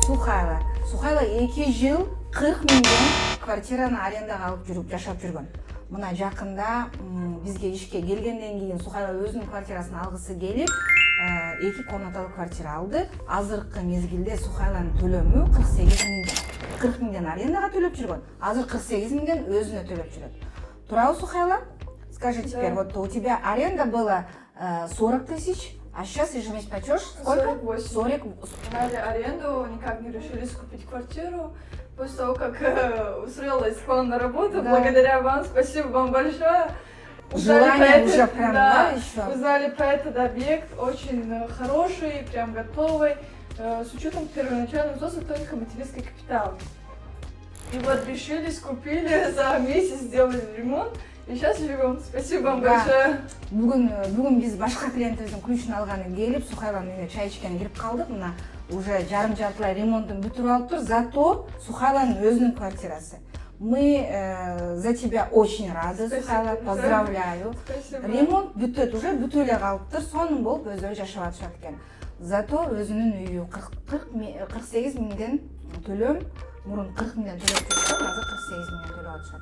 Сухайла 2 жыл 40 миңден квартираны арендаға алып жүрүп жашап жүргөн. Мына жакында бизге ишке келгенден кийин Сухайла өзүнүн квартирасын алгысы келип, 2 комнаталуу квартира алды. Азыркы мезгилде Сухайланын төлөмү 48 миңден. 40 миңден арендага төлөп жүргөн. Азыр 48 миңден өзүнө төлөп жүрөт. Турабы, Сухайла? Скажи теперь, вот у тебя аренда была 40 тысяч, а сейчас ежемесячно платёшь сколько? 48. 48. Сняли аренду, никак не решили скупить квартиру. После того, как устроилась к вам на работу, Да. благодаря вам, спасибо вам большое. Желание уже прям, да, еще? Узнали про этот объект, очень хороший, прям готовый, с учетом первоначального взноса только материнский капитал. И вот решили, скупили, за месяц сделали ремонт, и сейчас живем. Спасибо вам большое. Бүгүн биз башка клиентибиздин ключун алганы келип, Сухайланын үйүнө чай ичкени кирип калдык. Мына уже жарым-жартылай ремонтун бүтүрүп алыптыр. Зато Сухайланын өзүнүн квартирасы. Мы за тебя очень рады, Сухайла, поздравляю. Спасибо. Ремонт бүтөт, уже бүтө эле калыптыр. Сонун болуп өздөрү жашап атышат экен. Зато өзүнүн үйү 48 миңден төлөм, мурун 40 миңден төлөп жүргөн, азыр 48 миңден төлөп атышат.